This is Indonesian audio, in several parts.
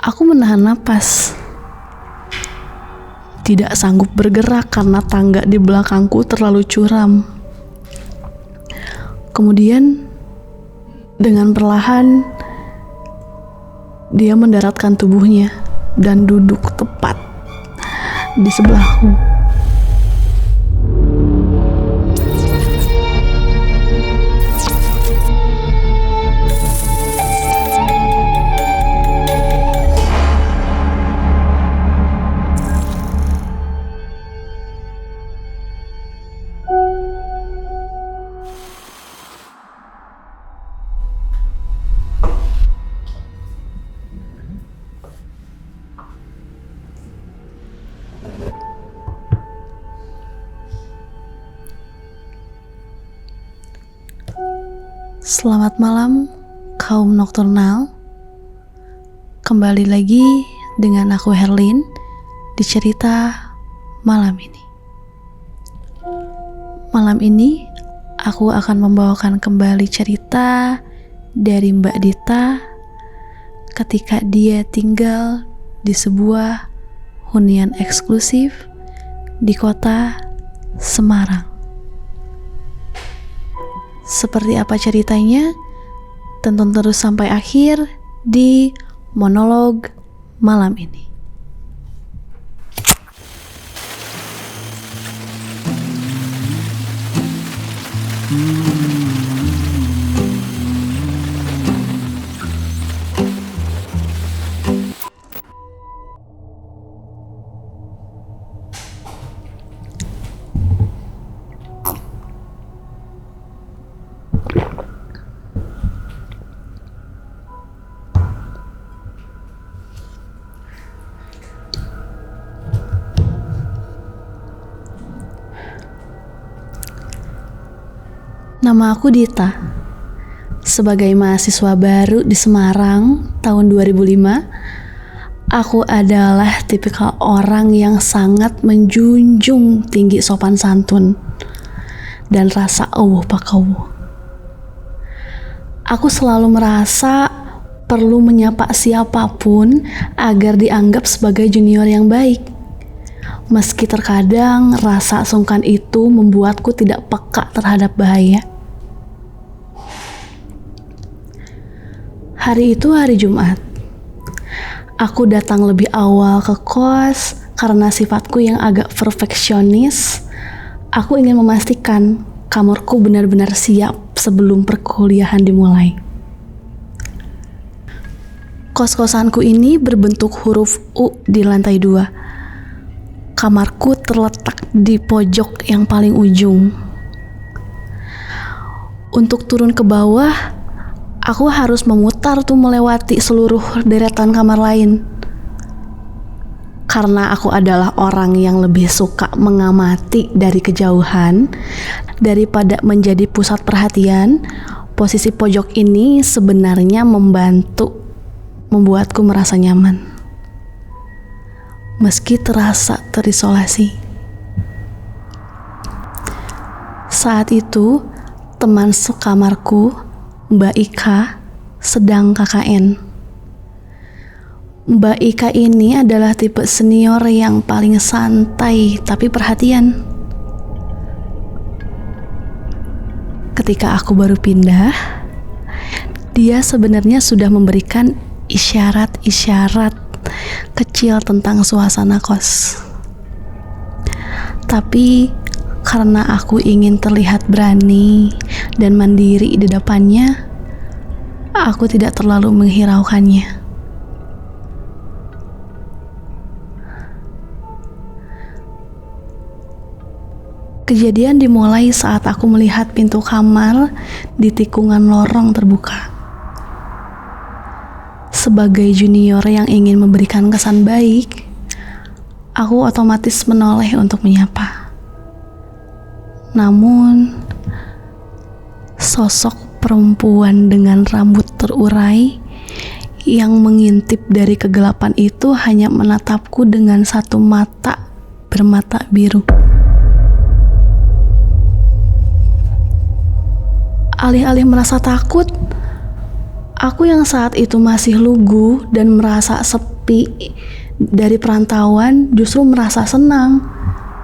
Aku menahan napas. Tidak sanggup bergerak karena tangga di belakangku terlalu curam. Kemudian, dengan perlahan, dia mendaratkan tubuhnya dan duduk tepat di sebelahku. Selamat malam, kaum nokturnal. Kembali lagi dengan aku Herlin di cerita malam ini. Malam ini aku akan membawakan kembali cerita dari Mbak Dita ketika dia tinggal di sebuah hunian eksklusif di kota Semarang. Seperti apa ceritanya? Tonton terus sampai akhir di monolog malam ini. Nama aku Dita. Sebagai mahasiswa baru di Semarang tahun 2005, aku adalah tipikal orang yang sangat menjunjung tinggi sopan santun dan rasa eueuh pakeueuh. Aku selalu merasa perlu menyapa siapapun agar dianggap sebagai junior yang baik. Meski terkadang rasa sungkan itu membuatku tidak peka terhadap bahaya. Hari itu hari Jumat. Aku datang lebih awal ke kos karena sifatku yang agak perfeksionis. Aku ingin memastikan kamarku benar-benar siap sebelum perkuliahan dimulai. Kos-kosanku ini berbentuk huruf U di lantai 2. Kamarku terletak di pojok yang paling ujung. Untuk turun ke bawah, aku harus memutar melewati seluruh deretan kamar lain. Karena aku adalah orang yang lebih suka mengamati dari kejauhan daripada menjadi pusat perhatian, posisi pojok ini sebenarnya membuatku merasa nyaman. Meski terasa terisolasi. Saat itu, teman sekamarku, Mbak Ika, sedang KKN. Mbak Ika ini adalah tipe senior yang paling santai tapi perhatian. Ketika aku baru pindah, dia sebenarnya sudah memberikan isyarat-isyarat kecil tentang suasana kos. Tapi karena aku ingin terlihat berani dan mandiri di depannya, aku tidak terlalu menghiraukannya. Kejadian dimulai saat aku melihat pintu kamar di tikungan lorong terbuka. Sebagai junior yang ingin memberikan kesan baik, aku otomatis menoleh untuk menyapa. Namun, sosok perempuan dengan rambut terurai yang mengintip dari kegelapan itu hanya menatapku dengan satu mata bermata biru. Alih-alih merasa takut, aku yang saat itu masih lugu dan merasa sepi sepi dari perantauan justru merasa senang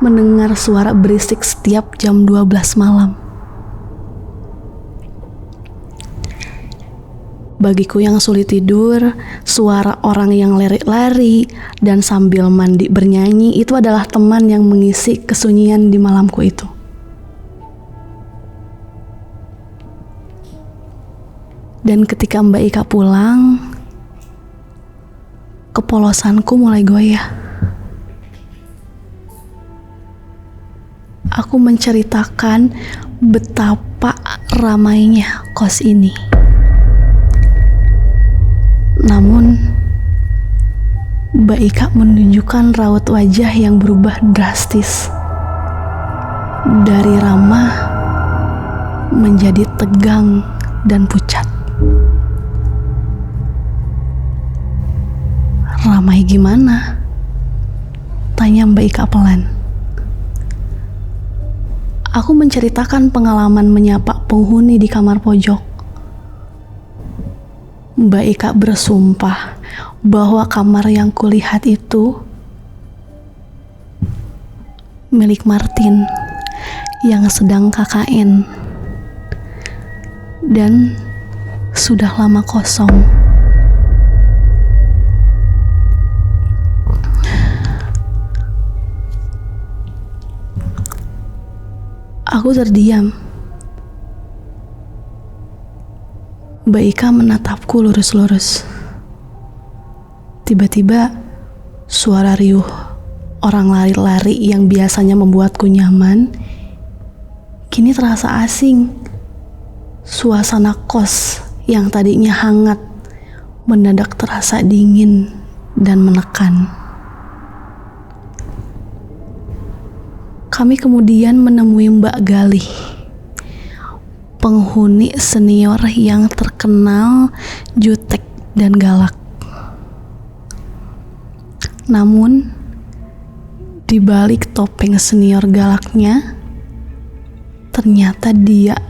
mendengar suara berisik setiap jam 12 malam. Bagiku yang sulit tidur, suara orang yang lari-lari dan sambil mandi bernyanyi itu adalah teman yang mengisi kesunyian di malamku itu. Dan ketika Mbak Ika pulang, kepolosanku mulai goyah. Aku menceritakan betapa ramainya kos ini. Namun, Mbak Ika menunjukkan raut wajah yang berubah drastis. Dari ramah menjadi tegang dan pucat. Ramai gimana? Tanya Mbak Ika pelan. Aku menceritakan pengalaman menyapa penghuni di kamar pojok. Mbak Ika bersumpah bahwa kamar yang kulihat itu milik Martin yang sedang KKN dan sudah lama kosong. Aku terdiam. Mbak Ika menatapku lurus-lurus. Tiba-tiba, suara riuh orang lari-lari yang biasanya membuatku nyaman, kini terasa asing. Suasana kos yang tadinya hangat, mendadak terasa dingin dan menekan. Kami kemudian menemui Mbak Galih, penghuni senior yang terkenal jutek dan galak. Namun, di balik topeng senior galaknya, ternyata dia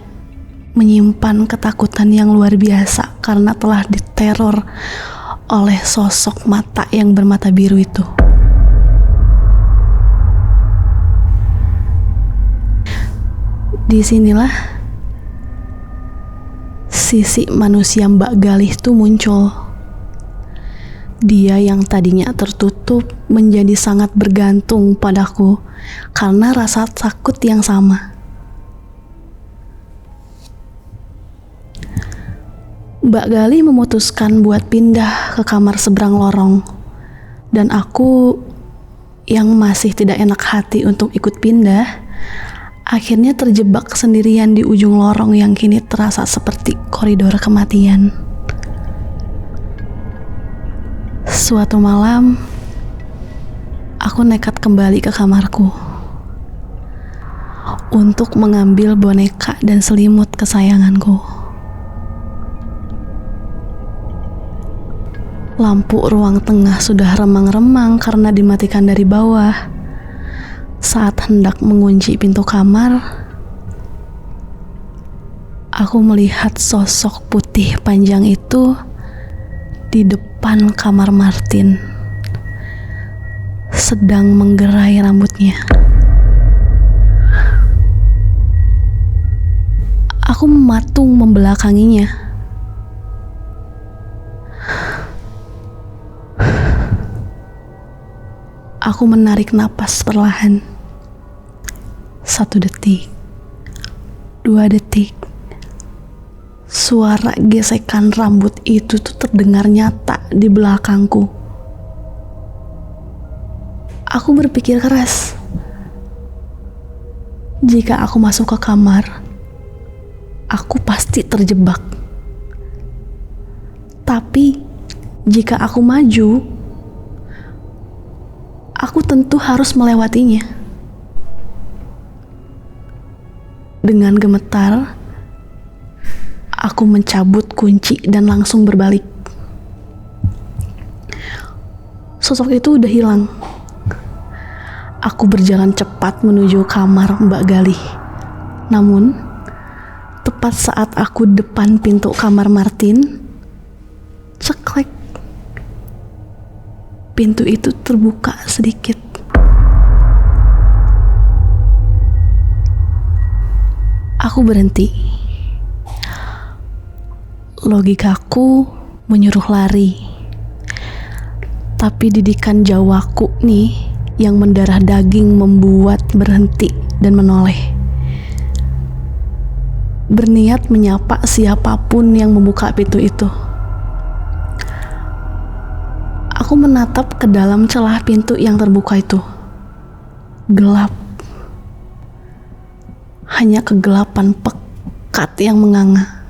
menyimpan ketakutan yang luar biasa karena telah diteror oleh sosok mata yang bermata biru itu. Disinilah sisi manusia Mbak Galih itu muncul. Dia yang tadinya tertutup menjadi sangat bergantung padaku karena rasa takut yang sama. Mbak Galih memutuskan buat pindah ke kamar seberang lorong, dan aku yang masih tidak enak hati untuk ikut pindah, akhirnya terjebak sendirian di ujung lorong yang kini terasa seperti koridor kematian. Suatu malam, aku nekat kembali ke kamarku untuk mengambil boneka dan selimut kesayanganku. Lampu ruang tengah sudah remang-remang karena dimatikan dari bawah. Saat hendak mengunci pintu kamar, aku melihat sosok putih panjang itu di depan kamar Martin, sedang menggerai rambutnya. Aku mematung membelakanginya. Aku menarik napas perlahan. 1 detik, 2 detik. Suara gesekan rambut itu tuh terdengar nyata di belakangku. Aku berpikir keras. Jika aku masuk ke kamar, aku pasti terjebak. Tapi jika aku maju, aku tentu harus melewatinya. Dengan gemetar, aku mencabut kunci dan langsung berbalik. Sosok itu udah hilang. Aku berjalan cepat menuju kamar Mbak Galih. Namun, tepat saat aku depan pintu kamar Martin, ceklek. pintu itu terbuka sedikit. Aku berhenti. Logikaku menyuruh lari. Tapi didikan Jawaku nih yang mendarah daging membuat berhenti dan menoleh. Berniat menyapa siapapun yang membuka pintu itu. Aku menatap ke dalam celah pintu yang terbuka itu. Gelap. Hanya kegelapan pekat yang menganga.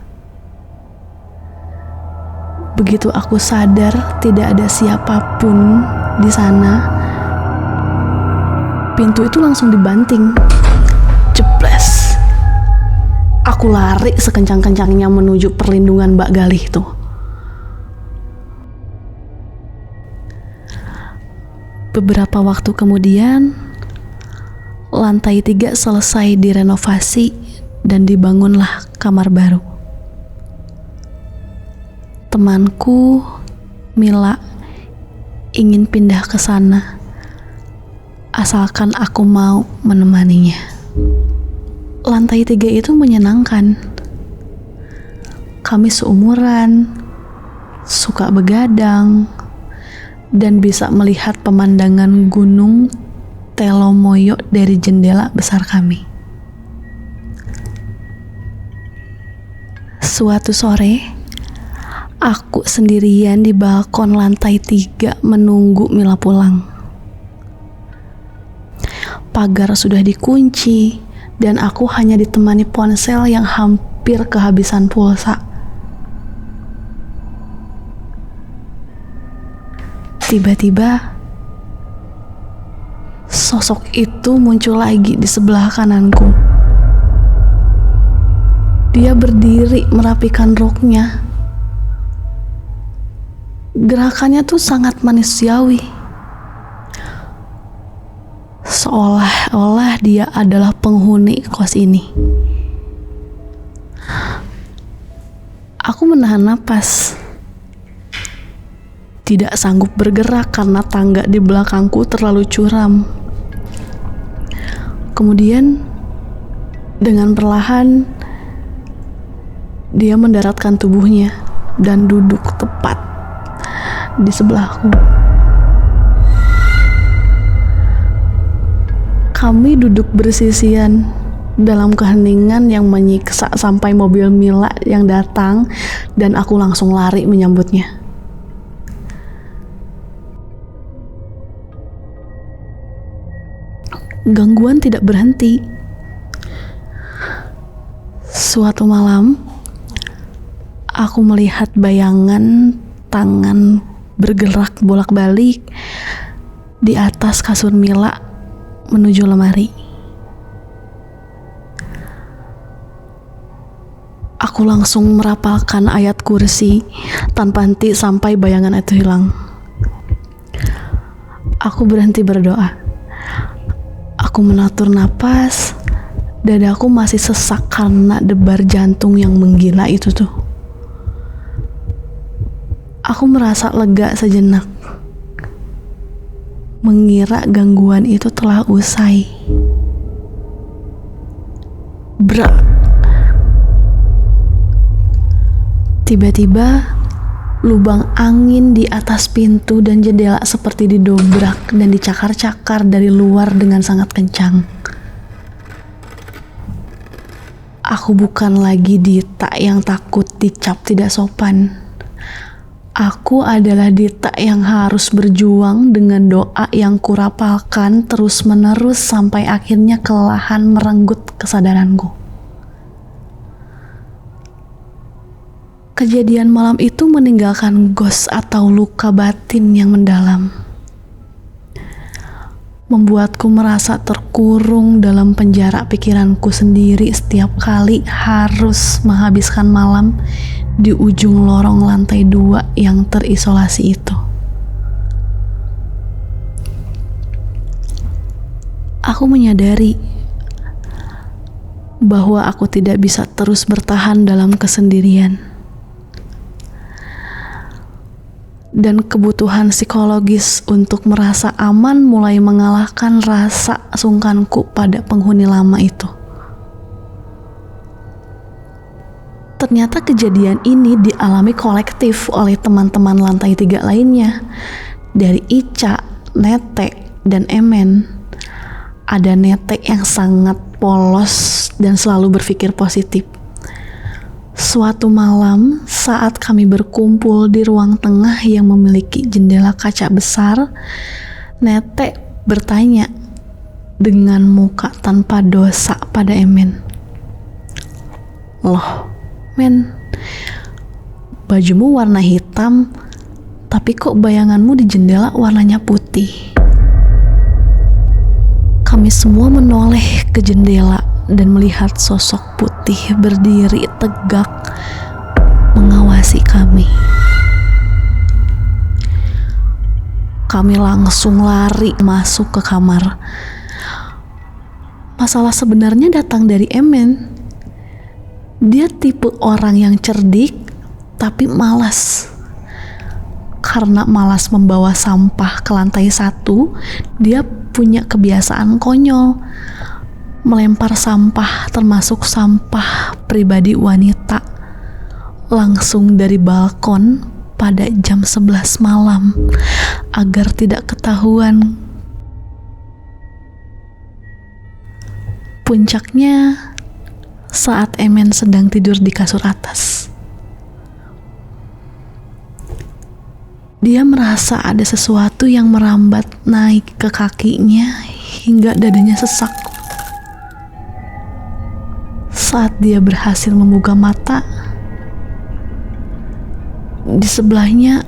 Begitu aku sadar tidak ada siapapun di sana, pintu itu langsung dibanting. Jepres. Aku lari sekencang-kencangnya menuju perlindungan Mbak Galih itu. Beberapa waktu kemudian, lantai 3 selesai direnovasi dan dibangunlah kamar baru. Temanku, Mila, ingin pindah ke sana, asalkan aku mau menemaninya. Lantai 3 itu menyenangkan. Kami seumuran, suka begadang, dan bisa melihat pemandangan gunung Telomoyo dari jendela besar kami. Suatu sore, aku sendirian di balkon lantai 3 menunggu Mila pulang. Pagar sudah dikunci dan aku hanya ditemani ponsel yang hampir kehabisan pulsa. Tiba-tiba, sosok itu muncul lagi di sebelah kananku. Dia berdiri merapikan roknya. Gerakannya tuh sangat manusiawi. Seolah-olah dia adalah penghuni kos ini. Aku menahan napas. Tidak sanggup bergerak karena tangga di belakangku terlalu curam. Kemudian, dengan perlahan, dia mendaratkan tubuhnya dan duduk tepat di sebelahku. Kami duduk bersisian dalam keheningan yang menyiksa sampai mobil Mila yang datang dan aku langsung lari menyambutnya. Gangguan tidak berhenti. Suatu malam, aku melihat bayangan tangan bergerak bolak-balik di atas kasur Mila menuju lemari. Aku langsung merapalkan ayat kursi tanpa henti sampai bayangan itu hilang. Aku berhenti berdoa. Aku menatur napas, dadaku masih sesak karena debar jantung yang menggila itu tuh. Aku merasa lega sejenak, mengira gangguan itu telah usai. Brak. Tiba-tiba, lubang angin di atas pintu dan jendela seperti didobrak dan dicakar-cakar dari luar dengan sangat kencang. Aku bukan lagi Dita yang takut dicap tidak sopan. Aku adalah Dita yang harus berjuang dengan doa yang kurapalkan terus-menerus sampai akhirnya kelelahan merenggut kesadaranku. Kejadian malam itu meninggalkan ghost atau luka batin yang mendalam. Membuatku merasa terkurung dalam penjara pikiranku sendiri setiap kali harus menghabiskan malam di ujung lorong lantai 2 yang terisolasi itu. Aku menyadari bahwa aku tidak bisa terus bertahan dalam kesendirian. dan kebutuhan psikologis untuk merasa aman mulai mengalahkan rasa sungkanku pada penghuni lama itu. Ternyata kejadian ini dialami kolektif oleh teman-teman lantai 3 lainnya. Dari Ica, Nete, dan Emen. Ada Nete yang sangat polos dan selalu berpikir positif. Suatu malam saat kami berkumpul di ruang tengah yang memiliki jendela kaca besar, Nete bertanya dengan muka tanpa dosa pada Emen. "Loh, Men, bajumu warna hitam, tapi kok bayanganmu di jendela warnanya putih?" Kami semua menoleh ke jendela dan melihat sosok putih berdiri tegak mengawasi kami. Kami langsung lari masuk ke kamar. Masalah sebenarnya datang dari Emen. Dia tipe orang yang cerdik tapi malas. Karena malas membawa sampah ke lantai 1, dia punya kebiasaan konyol. Melempar sampah termasuk sampah pribadi wanita langsung dari balkon pada jam 11 malam agar tidak ketahuan. Puncaknya saat Emen sedang tidur di kasur atas. Dia merasa ada sesuatu yang merambat naik ke kakinya hingga dadanya sesak. Saat dia berhasil membuka mata, di sebelahnya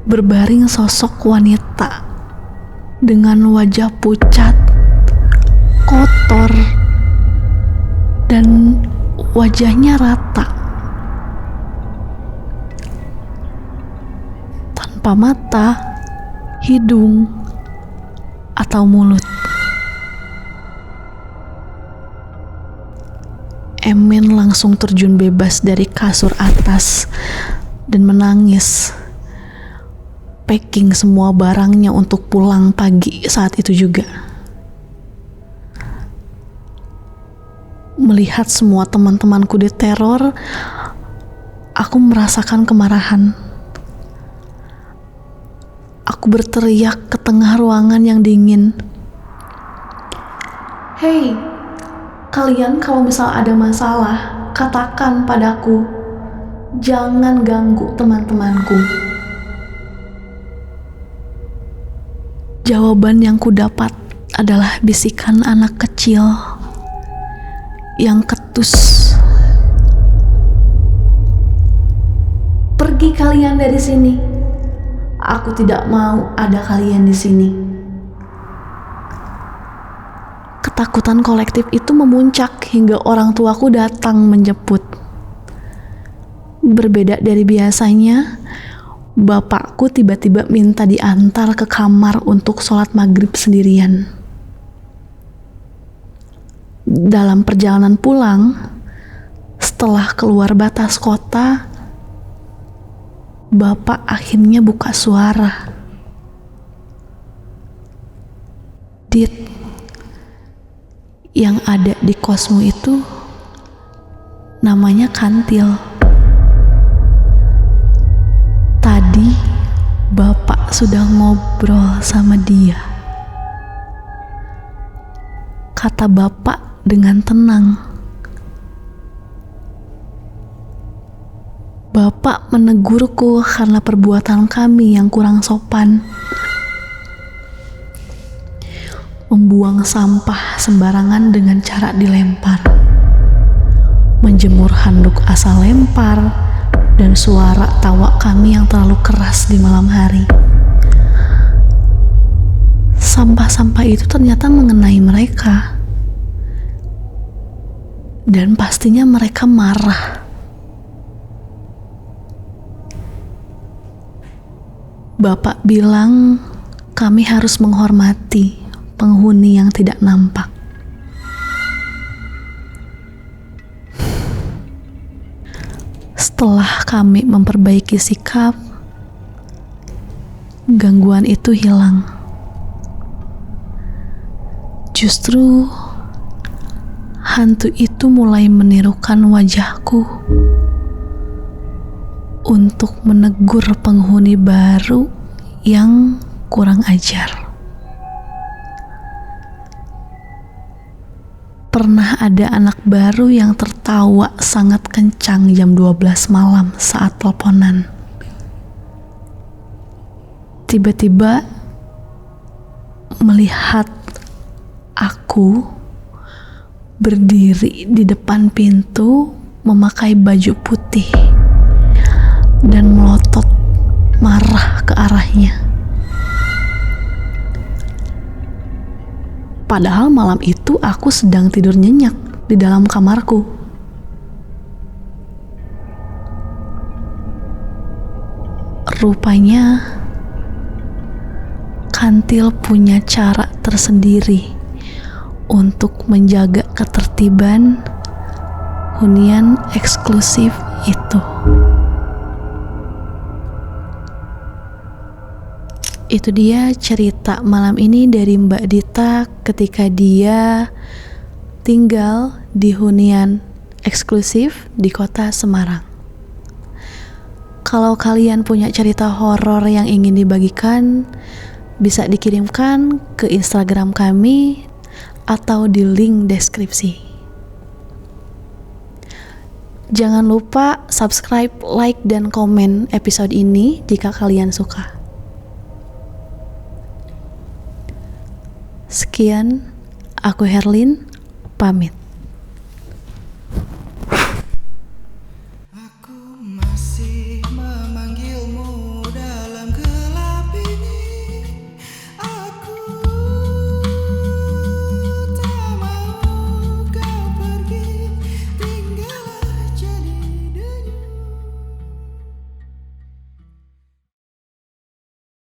berbaring sosok wanita dengan wajah pucat, kotor, dan wajahnya rata, tanpa mata, hidung, atau mulut. Emen langsung terjun bebas dari kasur atas dan menangis, packing semua barangnya untuk pulang pagi saat itu juga. Melihat semua teman-temanku diteror, aku merasakan kemarahan. Aku berteriak ke tengah ruangan yang dingin. "Hei, kalian kalau misal ada masalah, katakan padaku. Jangan ganggu teman-temanku." Jawaban yang kudapat adalah bisikan anak kecil yang ketus. "Pergi kalian dari sini. Aku tidak mau ada kalian di sini." Ketakutan kolektif itu memuncak hingga orang tuaku datang menjemput. Berbeda dari biasanya, bapakku tiba-tiba minta diantar ke kamar untuk sholat maghrib sendirian. Dalam perjalanan pulang, setelah keluar batas kota, bapak akhirnya buka suara. "Dit, yang ada di kosmu itu namanya Kantil. Tadi bapak sudah ngobrol sama dia," kata bapak dengan tenang. Bapak menegurku karena perbuatan kami yang kurang sopan. Membuang sampah sembarangan dengan cara dilempar, menjemur handuk asal lempar, dan suara tawa kami yang terlalu keras di malam hari. Sampah-sampah itu ternyata mengenai mereka. Dan pastinya mereka marah. Bapak bilang kami harus menghormati penghuni yang tidak nampak. Setelah kami memperbaiki sikap, gangguan itu hilang. Justru hantu itu mulai menirukan wajahku untuk menegur penghuni baru yang kurang ajar. Pernah ada anak baru yang tertawa sangat kencang jam 12 malam saat teleponan. Tiba-tiba melihat aku berdiri di depan pintu memakai baju putih dan melotot marah ke arahnya. Padahal malam itu aku sedang tidur nyenyak di dalam kamarku. Rupanya kantil punya cara tersendiri untuk menjaga ketertiban hunian eksklusif itu. Itu dia cerita malam ini dari Mbak Dita ketika dia tinggal di hunian eksklusif di kota Semarang. Kalau kalian punya cerita horor yang ingin dibagikan, bisa dikirimkan ke Instagram kami atau di link deskripsi. Jangan lupa subscribe, like, dan komen episode ini jika kalian suka. Sekian, aku Herlin, pamit.